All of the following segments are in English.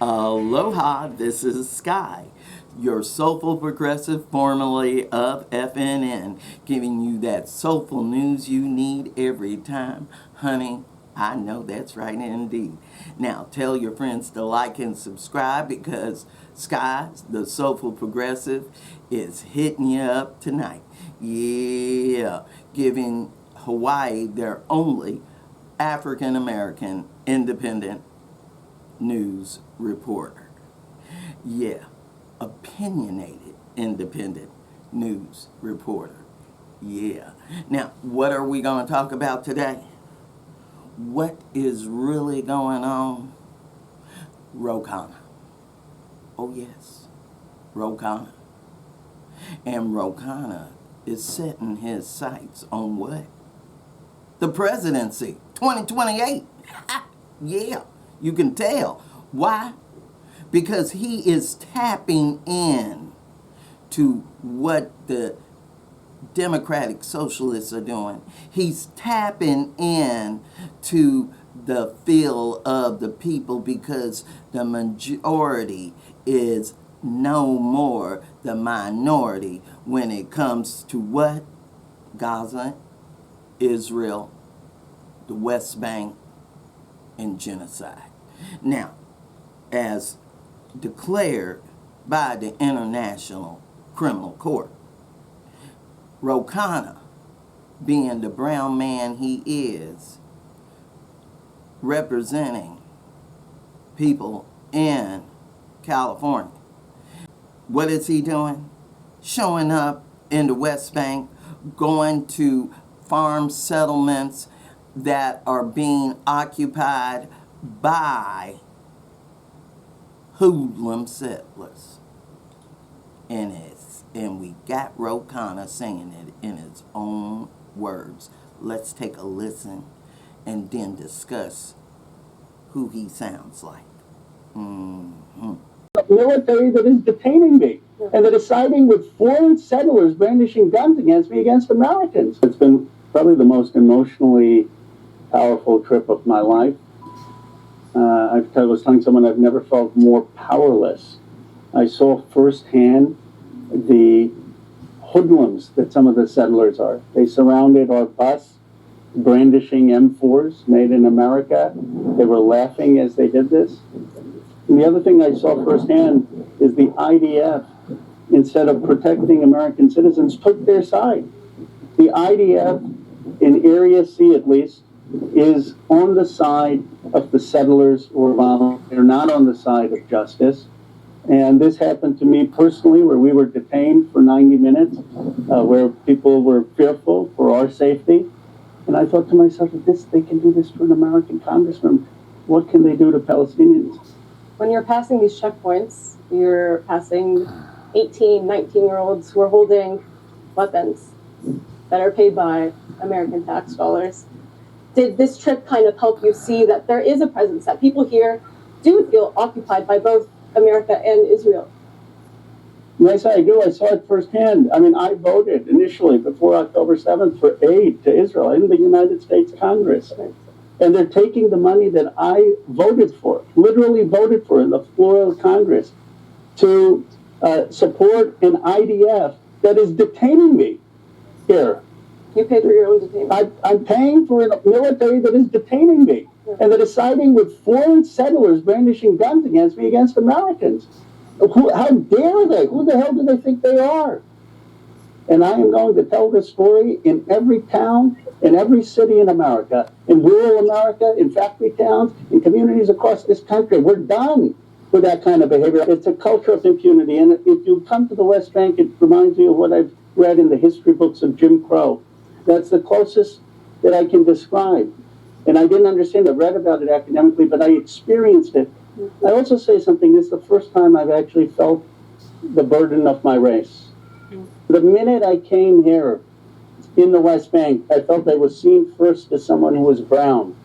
Aloha, this is Skye, your soulful progressive formerly of FNN, giving you that soulful news you need every time. Honey, I know that's right indeed. Now, tell your friends to like and subscribe because Skye, the soulful progressive, is hitting you up tonight. Yeah, giving Hawaii their only African-American independent news reporter. Yeah, opinionated independent news reporter. Yeah. Now, what are we going to talk about today? What is really going on? Khana. Oh yes, Khana. And Khana is setting his sights on what? The presidency, 2028. Yeah. You can tell. Why? Because he is tapping in to what the Democratic Socialists are doing. He's tapping in to the feel of the people because the majority is no more the minority when it comes to what? Gaza, Israel, the West Bank, and genocide. Now, as declared by the International Criminal Court, Khana, being the brown man he is, representing people in California, what is he doing? Showing up in the West Bank, going to farm settlements that are being occupied by hoodlum settlers. And we got Khana saying it in his own words. Let's take a listen and then discuss who he sounds like. Military that is detaining me and that is siding with foreign settlers brandishing guns against me against Americans. It's been probably the most emotionally powerful trip of my life. I was telling someone I've never felt more powerless. I saw firsthand the hoodlums that some of the settlers are. They surrounded our bus, brandishing M4s made in America. They were laughing as they did this. And the other thing I saw firsthand is the IDF, instead of protecting American citizens, took their side. The IDF, in Area C at least, is on the side of the settlers or volunteer, not on the side of justice. And this happened to me personally, where we were detained for 90 minutes, where people were fearful for our safety. And I thought to myself, if they can do this to an American congressman, what can they do to Palestinians? When you're passing these checkpoints, you're passing 18, 19-year-olds who are holding weapons that are paid by American tax dollars. Did this trip kind of help you see that there is a presence, that people here do feel occupied by both America and Israel? Yes, I do. I saw it firsthand. I mean, I voted initially before October 7th for aid to Israel in the United States Congress. And they're taking the money that I voted for, literally voted for in the floor of Congress, to support an IDF that is detaining me here. You paid for your own detainment. I'm paying for a military that is detaining me and that is siding with foreign settlers brandishing guns against me against Americans. How dare they? Who the hell do they think they are? And I am going to tell this story in every town, in every city in America, in rural America, in factory towns, in communities across this country. We're done with that kind of behavior. It's a culture of impunity. And if you come to the West Bank, it reminds me of what I've read in the history books of Jim Crow. That's the closest that I can describe. And I didn't understand it. I read about it academically, but I experienced it. I also say something. This is the first time I've actually felt the burden of my race. The minute I came here in the West Bank, I felt I was seen first as someone who was brown,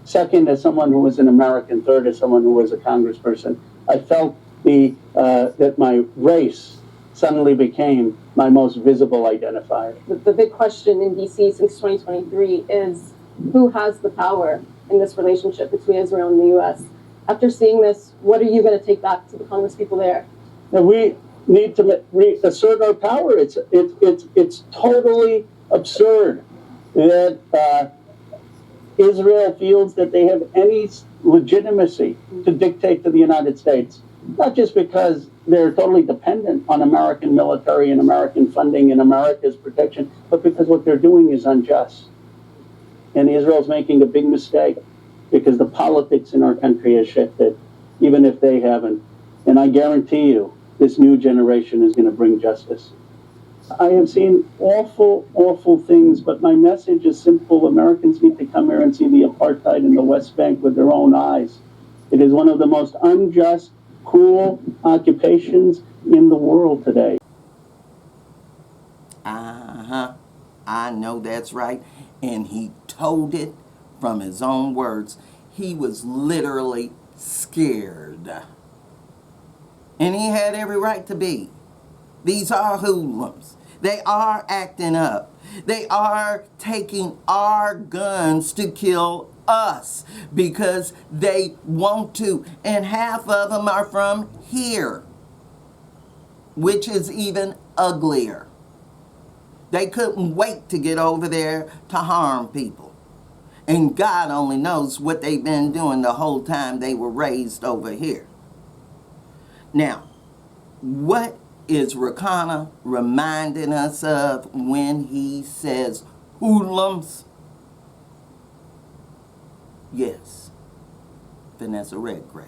second as someone who was an American, third as someone who was a congressperson. I felt that my race suddenly became my most visible identifier. The big question in DC since 2023 is who has the power in this relationship between Israel and the U.S. After seeing this, what are you going to take back to the Congress people there? Now we need to reassert our power. It's totally absurd that Israel feels that they have any legitimacy to dictate to the United States, not just because they're totally dependent on American military and American funding and America's protection, but because what they're doing is unjust. And Israel's making a big mistake because the politics in our country has shifted, even if they haven't. And I guarantee you, this new generation is going to bring justice. I have seen awful, awful things, but my message is simple. Americans need to come here and see the apartheid in the West Bank with their own eyes. It is one of the most unjust, cruel occupations in the world today. I know that's right. And he told it from his own words. He was literally scared. And he had every right to be. These are hoodlums. They are acting up. They are taking our guns to kill us because they want to. And half of them are from here, which is even uglier. They couldn't wait to get over there to harm people. And God only knows what they've been doing the whole time they were raised over here. Now, what is Khana reminding us of when he says hoodlums? Yes, Venessa Redgrave.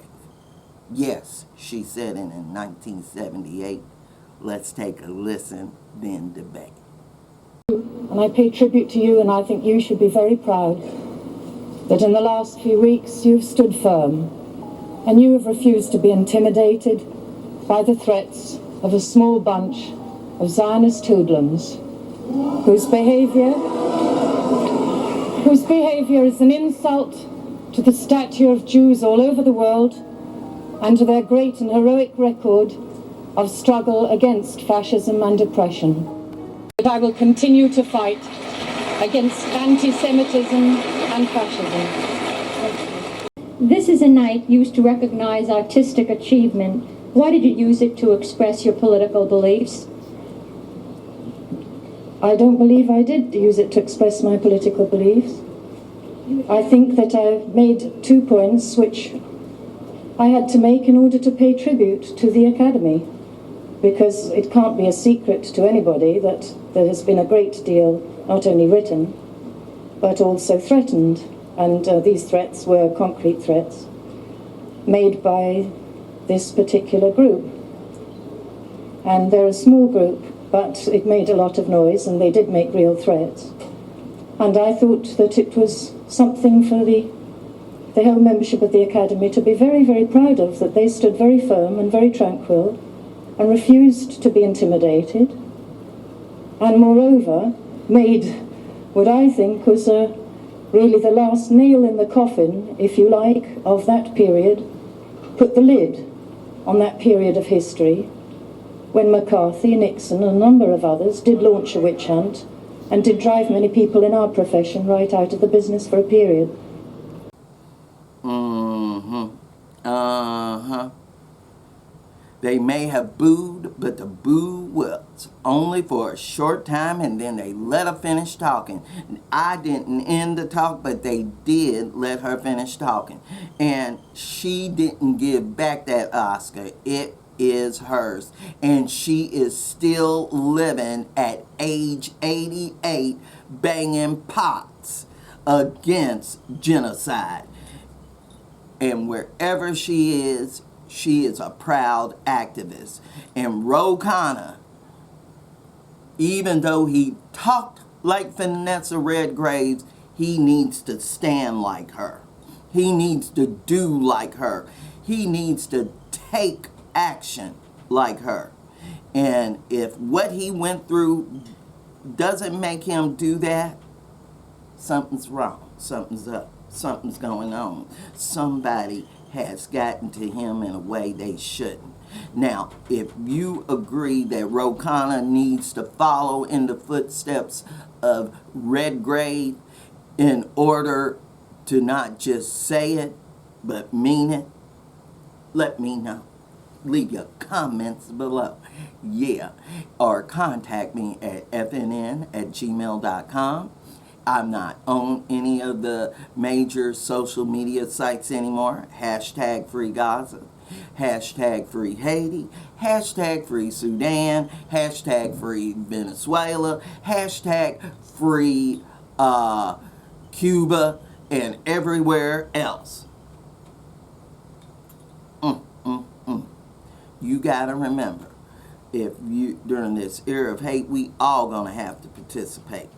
Yes, she said it in 1978. Let's take a listen, then debate. And I pay tribute to you, and I think you should be very proud that in the last few weeks you've stood firm and you have refused to be intimidated by the threats of a small bunch of Zionist hoodlums whose behavior is an insult to the stature of Jews all over the world and to their great and heroic record of struggle against fascism and oppression. But I will continue to fight against anti-Semitism and fascism. This is a night used to recognize artistic achievement. Why did you use it to express your political beliefs? I don't believe I did use it to express my political beliefs. I think that I made 2 points which I had to make in order to pay tribute to the Academy, because it can't be a secret to anybody that there has been a great deal not only written, but also threatened. And these threats were concrete threats made by this particular group. And they're a small group, but it made a lot of noise, and they did make real threats. And I thought that it was something for the whole membership of the Academy to be very, very proud of, that they stood very firm and very tranquil and refused to be intimidated, and moreover made what I think was really the last nail in the coffin, if you like, of that period, put the lid on that period of history when McCarthy, Nixon and a number of others did launch a witch hunt and did drive many people in our profession right out of the business for a period. They may have booed, but the boo was only for a short time, and then they let her finish talking. I didn't end the talk, but they did let her finish talking. And she didn't give back that Oscar. It is hers. And she is still living at age 88, banging pots against genocide. And wherever she is a proud activist. And Khana, even though he talked like Venessa Redgrave, he needs to stand like her. He needs to do like her. He needs to take action like her. And if what he went through doesn't make him do that, something's wrong. Something's up. Something's going on. Somebody has gotten to him in a way they shouldn't. Now, if you agree that Khana needs to follow in the footsteps of Redgrave in order to not just say it, but mean it, let me know. Leave your comments below. Yeah. Or contact me at fnn@gmail.com. I'm not on any of the major social media sites anymore. Hashtag Free Gaza. Hashtag Free Haiti. Hashtag Free Sudan. Hashtag Free Venezuela. Hashtag Free Cuba and everywhere else. You gotta remember, if you during this era of hate, we all gonna have to participate.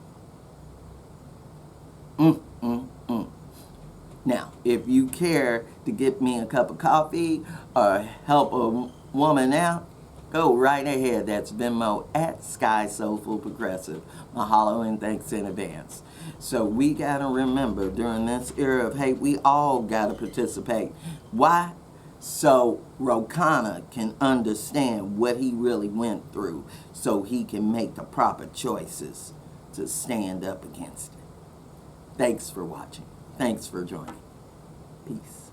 Now, if you care to get me a cup of coffee or help a woman out, go right ahead. That's Venmo at Skye Soulful Progressive. Mahalo and thanks in advance. So we gotta remember, during this era of hate, we all gotta participate. Why? So Khana can understand what he really went through, so he can make the proper choices to stand up against it. Thanks for watching. Thanks for joining. Peace.